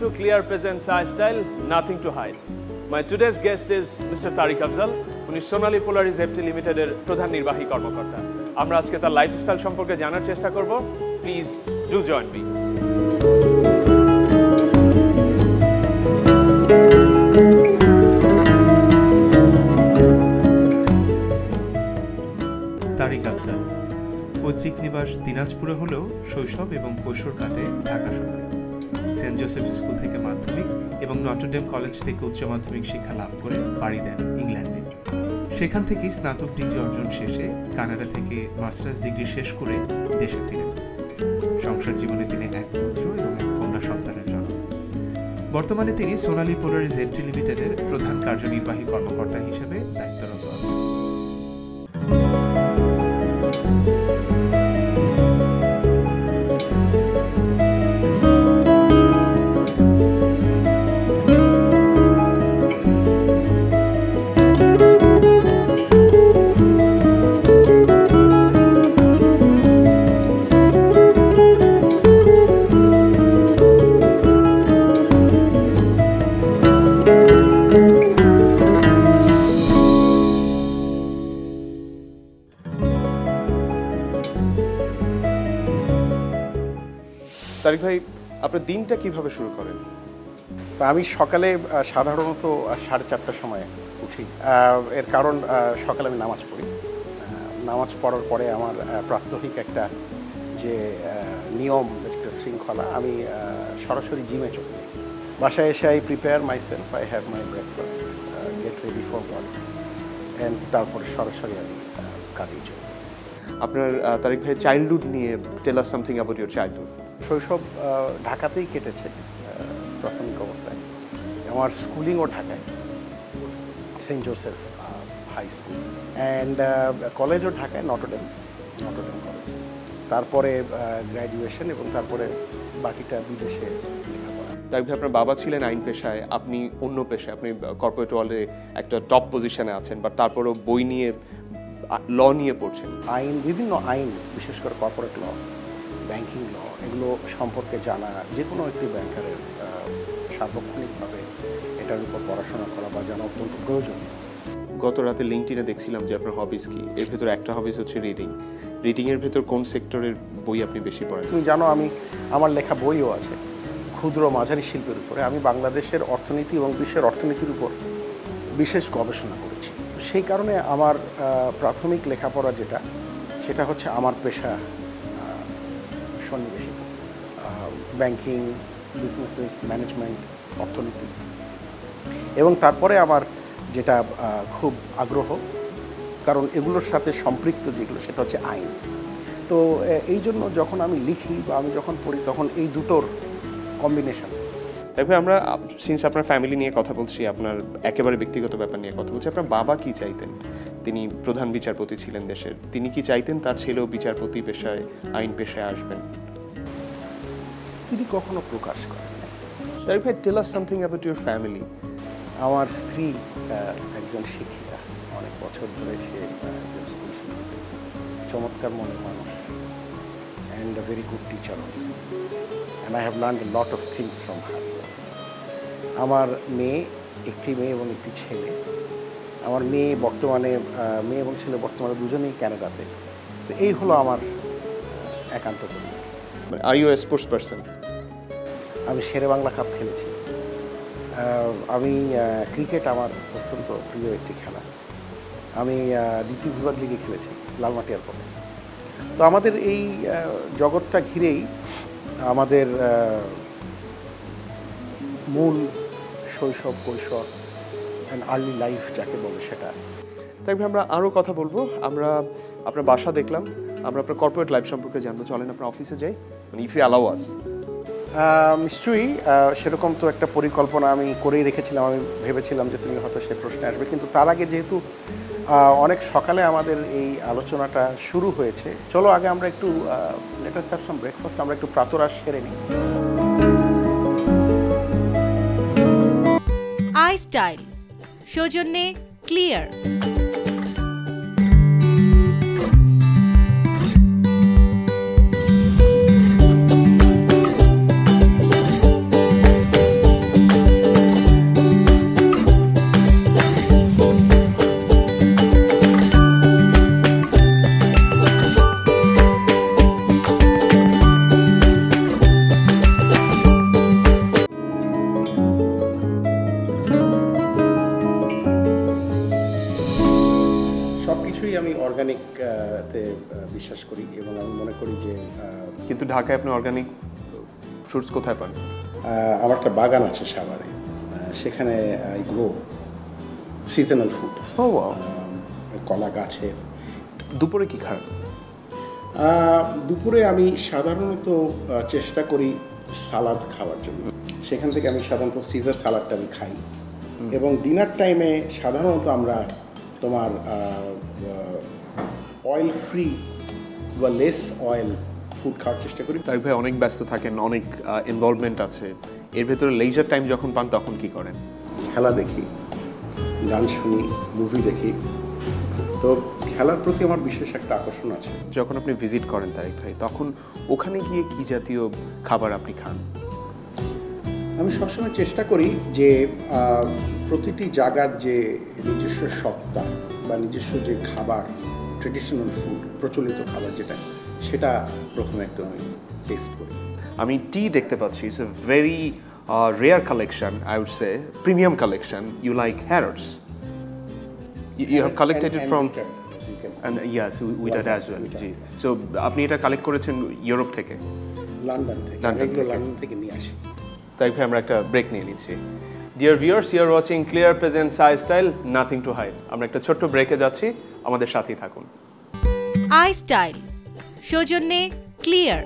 to Clear Presents iStyle, nothing to hide. My today's guest is Mr. Tariq Afzal. উনি সোনালী পোলারিজ FT লিমিটেডের প্রধান নির্বাহী কর্মকর্তা। আমরা আজকে তার লাইফস্টাইল সম্পর্কে জানার চেষ্টা করব। Please do join me. Tariq Afzal পৈতৃক নিবাস দিনাজপুরে হলেও শৈশব এবং কৈশোর কাটে ঢাকা শহরে। সেন্ট জোসেফ স্কুল থেকে মাধ্যমিক এবং নটরডেম কলেজ থেকে উচ্চ মাধ্যমিক শিক্ষা লাভ করে পাড়ি দেন ইংল্যান্ডে। সেখান থেকেই স্নাতক ডিগ্রি অর্জন শেষে কানাডা থেকে মাস্টার্স ডিগ্রি শেষ করে দেশে ফিরেন। সংসার জীবনে তিনি এক পুত্র এবং এক কন্যা সন্তানের জন্ম। বর্তমানে তিনি সোনালী পোলারিজ এফটি লিমিটেডের প্রধান কার্যনির্বাহী কর্মকর্তা হিসেবে দায়িত্বরত আছেন। তারিক ভাই, আপনার দিনটা কিভাবে শুরু করেন? তা আমি সকালে সাধারণত 4:30টার সময় উঠি। এর কারণ সকালে আমি নামাজ পড়ি। নামাজ পড়ার পরে আমার প্রাত্যহিক একটা যে নিয়ম, একটা শৃঙ্খলা, আমি সরাসরি জিমে চলে যাই। বাসায় এসে I prepare my self, I have my breakfast, get ready for work, and তারপরে সরাসরি আমি কাজেই চলি। আপনার তারিক ভাই চাইল্ডহুড নিয়ে tell us something about your childhood. শৈশব ঢাকাতেই কেটেছে প্রাথমিক অবস্থায়। আমার স্কুলিংও ঢাকায়, Saint Joseph high school, and কলেজও ঢাকায়, নটরডেম কলেজ। তারপরে গ্র্যাজুয়েশন এবং তারপরে বাকিটা বিদেশে লেখাপড়া। তারিক ভাই, আপনার বাবা ছিলেন আইন পেশায়, আপনি অন্য পেশায়, আপনি কর্পোরেট ওয়ার্ল্ডে একটা টপ পজিশনে আছেন, বাট তারপরেও বই নিয়ে, ল নিয়ে পড়ছেন। বিভিন্ন আইন, বিশেষ করে কর্পোরেট ল, ব্যাংকিং ল, এগুলো সম্পর্কে জানা যে কোনো একটি ব্যাংকারের সার্বক্ষণিকভাবে এটার উপর পড়াশোনা করা বা জানা অত্যন্ত প্রয়োজনীয়। গত রাতে লিঙ্কডইনে দেখছিলাম যে আপনার হবিস কি। এর ভেতর একটা হবিস হচ্ছে রিডিং। রিডিংয়ের ভেতর কোন সেক্টরের বই আপনি বেশি পড়েন? তুমি জানো, আমার লেখা বইও আছে ক্ষুদ্র মাঝারি শিল্পের উপরে। আমি বাংলাদেশের অর্থনীতি এবং বিশ্বের অর্থনীতির উপর বিশেষ গবেষণা করেছি। সেই কারণে আমার প্রাথমিক লেখাপড়া সেটা হচ্ছে আমার পেশা সন্নিবেশিত, ব্যাংকিং, বিজনেসেস, ম্যানেজমেন্ট, অর্থনীতি। এবং তারপরে আমার যেটা খুব আগ্রহ, কারণ এগুলোর সাথে সম্পৃক্ত যেগুলো, সেটা হচ্ছে আইন। তো এই জন্য যখন আমি লিখি বা আমি যখন পড়ি, তখন এই দুটোর কম্বিনেশন। এবার আমরা সিন্স আপনার ফ্যামিলি নিয়ে কথা বলছি, আপনার একেবারে ব্যক্তিগত ব্যাপার নিয়ে কথা বলছি। আপনার বাবা কি চাইতেন? তিনি প্রধান বিচারপতি ছিলেন দেশের। তিনি কি চাইতেন তার ছেলেও বিচারপতি পেশায়, আইন পেশায় আসবেন? তিনি কখনো প্রকাশ করেন না। তারিক ভাই, tell us something about your family. আমার স্ত্রী একজন শিক্ষিকা, অনেক বছর ধরে সে একজন স্কুল শিক্ষিকা, চমৎকার মনের মানুষ, and a very good teacher also, and I have learned A lot of things from her. আমার একটি মেয়ে এবং একটি ছেলে। আমার মেয়ে এবং ছেলে বর্তমানে দুজনেই ক্যানাডাতে। তো এই হলো আমার একান্ত পরিবার। Are you a sports person? আমি শেরে বাংলা কাপ খেলেছি। আমি ক্রিকেট আমার অত্যন্ত প্রিয় একটি খেলা। আমি দ্বিতীয় বিভাগ লিগে খেলেছি লালমাটিয়ার পরে। তো আমাদের এই জগৎটা ঘিরেই আমাদের মূল শৈশব, কৈশোর, অ্যান্ড আর্লি লাইফ যাকে বলে সেটা। তাই আমরা আরও কথা বলবো। আমরা আপনার বাসা দেখলাম, আমরা আপনার কর্পোরেট লাইফ সম্পর্কে জানবো। চলেন আপনার অফিসে যাই, মানে ইফ ইউ অ্যালাউ আস। নিশ্চয়ই সেরকম তো একটা পরিকল্পনা আমি করেই রেখেছিলাম। আমি ভেবেছিলাম যে তুমি হয়তো সে প্রশ্নে আসবে, কিন্তু তার আগে যেহেতু অনেক সকালে আমাদের এই আলোচনাটা শুরু হয়েছে, চলো আগে আমরা একটু let us have some breakfast, আমরা একটু প্রাতরাশ সেরে নিই। iStyle সৌজন্যে ক্লিয়ার। বিশ্বাস করি এবং আমি মনে করি যে কিন্তু ঢাকায় আপনি অর্গানিক ফ্রুটস কোথায় পান? আমার একটা বাগান আছে সাভারে, সেখানে আই গ্রো সিজনাল ফুড, কলা গাছের। দুপুরে কি খান? দুপুরে আমি সাধারণত চেষ্টা করি সালাদ খাওয়ার জন্য, সেখান থেকে আমি সাধারণত সিজার সালাদটা আমি খাই। এবং ডিনার টাইমে সাধারণত আমরা তোমার অয়েল ফ্রি বা লেস অয়েল ফুড খাওয়ার চেষ্টা করি। তাই ভাই অনেক ব্যস্ত থাকেন, অনেক ইনভলভমেন্ট আছে, এর ভেতরে লেজার টাইম যখন পান তখন কি করেন? খেলা দেখি, গান শুনি, মুভি দেখি। তো খেলার প্রতি আমার বিশেষ একটা আকর্ষণ আছে। যখন আপনি ভিজিট করেন তারিক ভাই, তখন ওখানে গিয়ে কি জাতীয় খাবার আপনি খান? আমি সবসময় চেষ্টা করি যে প্রতিটি জায়গার যে নিজস্ব সত্তা বা নিজস্ব যে খাবার, ট্রেডিশনাল ফুড, প্রচলিত খাবার যেটা, সেটা প্রথমে একটু আমি টেস্ট করি। আমি টি দেখতে পাচ্ছি, it's a very rare collection, I would say premium collection. You like Harrods, you have collected it from, and yes, we did as well. G, so আপনি এটা কালেক্ট করেছেন ইউরোপ থেকে? লন্ডন থেকে। London থেকে নিয়ে আসি। তাই ভাই আমরা একটা ব্রেক নিয়ে নিচ্ছি। Dear viewers, you are watching Clear presents I style, nothing to hide. আমরা একটা ছোট্ট ব্রেকে যাচ্ছি, আমাদের সাথেই থাকুন। আই স্টাইল সৌজন্যে Clear.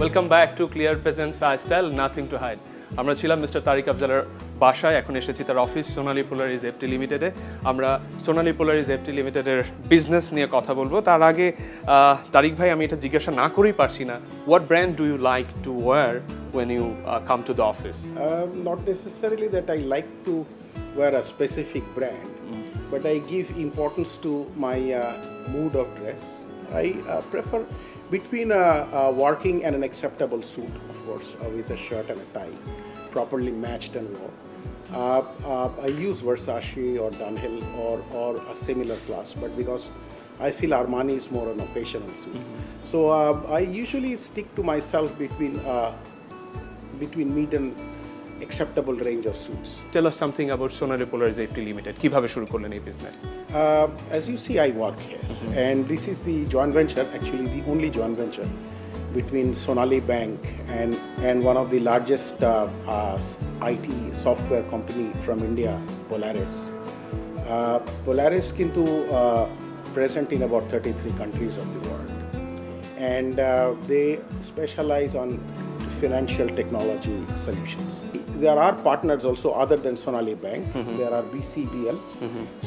Welcome back to Clear presents I style, nothing to hide. আমরা ছিলাম মিস্টার তারিক আফজালের বাসায়, এখন এসেছি তার অফিস সোনালী পোলারিজ এফটি লিমিটেডে। আমরা সোনালী পোলারিজ এফটি লিমিটেডের বিজনেস নিয়ে কথা বলবো। তার আগে তারিক ভাই, আমি এটা জিজ্ঞাসা না করেই পারছি না, what brand do you like to wear when you come to the office? Not necessarily that I like to wear a specific brand, but I give importance to my mood of dress. I prefer between a working and an acceptable suit, of course, with a shirt and a tie, properly matched and worn. I use Versace or Dunhill or a similar class, but because I feel Armani is more an occasional suit. So I usually stick to myself between mid and acceptable range of suits. Tell us something about Sonali Polaris FT Limited. কিভাবে শুরু করলেন এই business? As you see, I work here, and this is the joint venture, actually the only joint venture between Sonali Bank and one of the largest IT software company from India, Polaris. Polaris kintu present in about 33 countries of the world, and they specialize on financial technology solutions. There are partners also other than Sonali Bank. There are BCBL.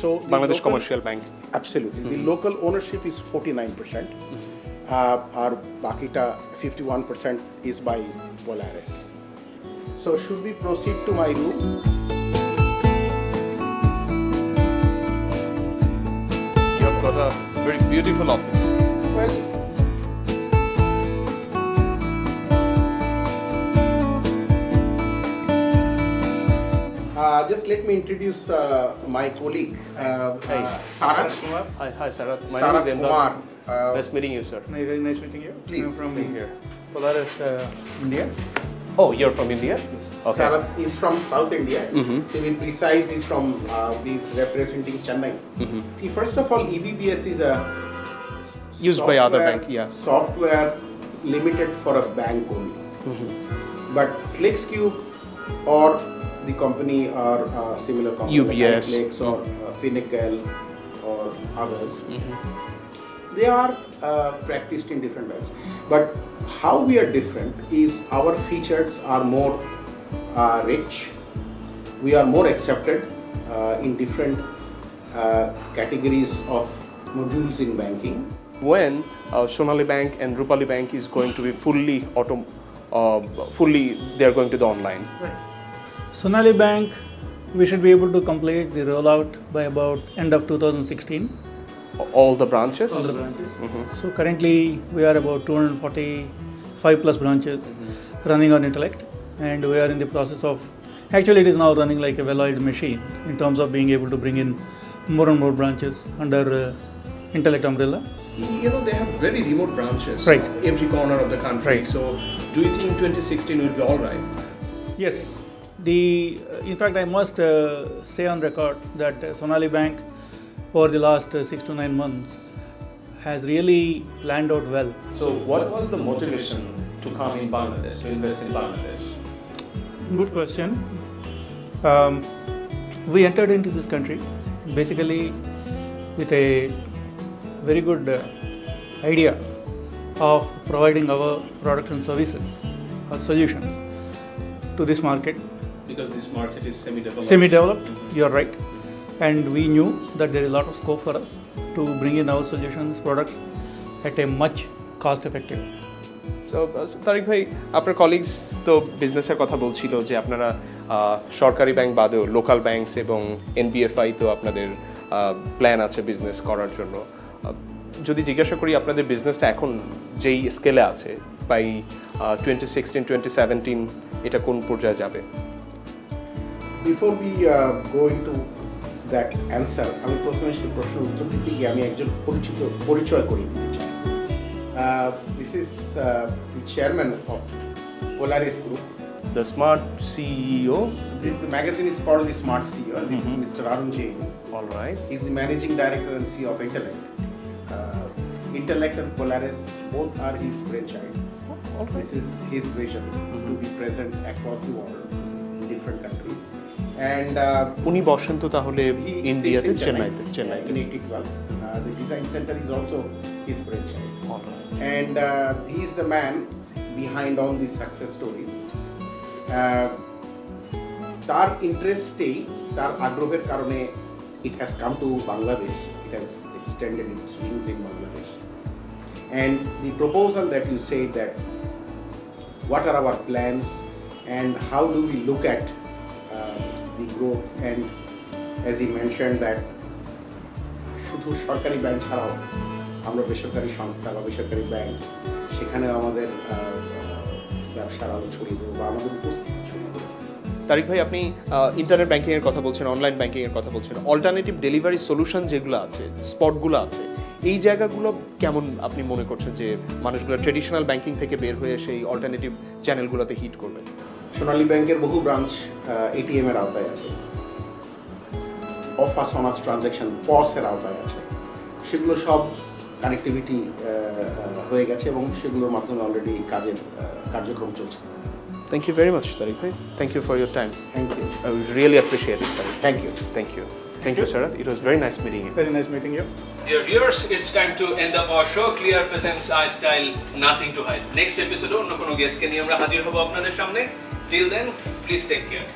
So Bangladesh Commercial Bank. Absolutely. The local ownership is 49%. Our Bakita 51% is by Polaris. So should we proceed to my room? You have got a very beautiful office. Well, just let me introduce my colleague, Sarath. Hi, Sarath. My Sarath name is Kumar. Nice meeting you, sir. Very nice meeting you. Please, I'm from please. here. Polaris, India. Oh, you're from India? Okay. Sarath is from South India. To be precise, is from he's representing Chennai. See, first of all, EBPS is a Used by other software- bank, yeah. Software limited for a bank only. But FlexCube or the company or similar company UBS. like Flex or Finacle or others, they are practiced in different ways. But how we are different is our features are more rich. We are more accepted in different categories of modules in banking. When Sonali Bank and Rupali Bank is going to be fully they're going to the online. Sonali Bank, we should be able to complete the rollout by about end of 2016. All the branches? All the branches. So currently we are about 245 plus branches running on Intellect, and we are in the process of, actually it is now running like a well-oiled machine in terms of being able to bring in more and more branches under Intellect umbrella. You know, they have very remote branches. Right. Every corner of the country. Right. So, do you think 2016 will be all right? Yes. In fact, I must say on record that Sonali Bank over the last 6 to 9 months has really planned out well. So, what was the motivation to come in Bangladesh, to invest in Bangladesh? Good question. We entered into this country basically with a very good idea of providing our products and services or solutions to this market. Because this market is semi-developed. Semi-developed, you're right. And we knew that there is a lot of scope for us to bring in our solutions, products at a much cost-effective. So, তারিক ভাই, আপনার colleagues তো বিজনেসের কথা বলছিল যে আপনারা সরকারি bank বাদেও লোকাল ব্যাংকস এবং এনবিএফআই তো আপনাদের প্ল্যান আছে বিজনেস করার জন্য। যদি জিজ্ঞাসা করি আপনাদের বিজনেসটা এখন যেই স্কেলে আছে বাই 2016-2017 এটা কোন পর্যায়ে যাবে? Before we go into that answer, আমি প্রথমে সেই প্রশ্নের উত্তর দিতে গিয়ে আমি একজন পরিচয় করিয়ে দিতে চাই। This is the chairman of Polaris Group. The Smart CEO. The magazine is called The Smart CEO. This is Mr. Arun Jain. All right. He's the managing director and CEO of Intellect. Intellect and Polaris both are his brainchild. This is his vision to be present across the world in different countries. And উনি বসেন তো তাহলে he ইন্ডিয়াতে, sits in চেন্নাইতে। in 8012. The design center is also his brainchild. All right. And he is the man behind all these success stories. তার ইন্টারেস্টেই, তার আগ্রহের কারণে it has come to Bangladesh. It has extended its wings in Bangladesh. And the proposal that you say that what are our plans and how do we look at the growth, and as he mentioned that শুধু সরকারি bank ছাড়াও আমরা বেসরকারি সংস্থা বা বেসরকারি bank সেখানেও আমাদের ব্যবসার আলো ছড়িয়ে দেবো বা আমাদের উপস্থিতি ছড়িয়ে দেবো। তারিক ভাই, আপনি ইন্টারনেট ব্যাংকিংয়ের কথা বলছেন, অনলাইন ব্যাংকিংয়ের কথা বলছেন, অল্টারনেটিভ ডেলিভারি সলিউশন যেগুলো আছে, স্পটগুলো আছে, এই জায়গাগুলো কেমন আপনি মনে করছেন যে মানুষগুলো ট্রেডিশনাল ব্যাংকিং থেকে বের হয়ে সেই অল্টারনেটিভ চ্যানেলগুলোতে হিট করবে? সোনালী ব্যাংকের বহু ব্রাঞ্চ এটিএম এর আওতায় আছে, অফ আসনাস ট্রানজ্যাকশন পসের আওতায় আছে, সেগুলো সব কানেক্টিভিটি হয়ে গেছে এবং সেগুলোর মাধ্যমে অলরেডি কার্যক্রম চলছে। Thank you very much, Tariq bhai. Thank you for your time. Thank you. I really appreciate it, Tariq. Thank you. Thank you. Thank you, Sarath. It was very nice meeting you. Very nice meeting you. Dear viewers, it's time to end up our show. Clear presents iStyle, nothing to hide. Next episode, অন্য কোনো guest-কে নিয়ে আমরা হাজির হব আপনাদের সামনে. Till then, please take care.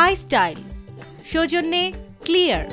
I style, সৌজন্যে clear.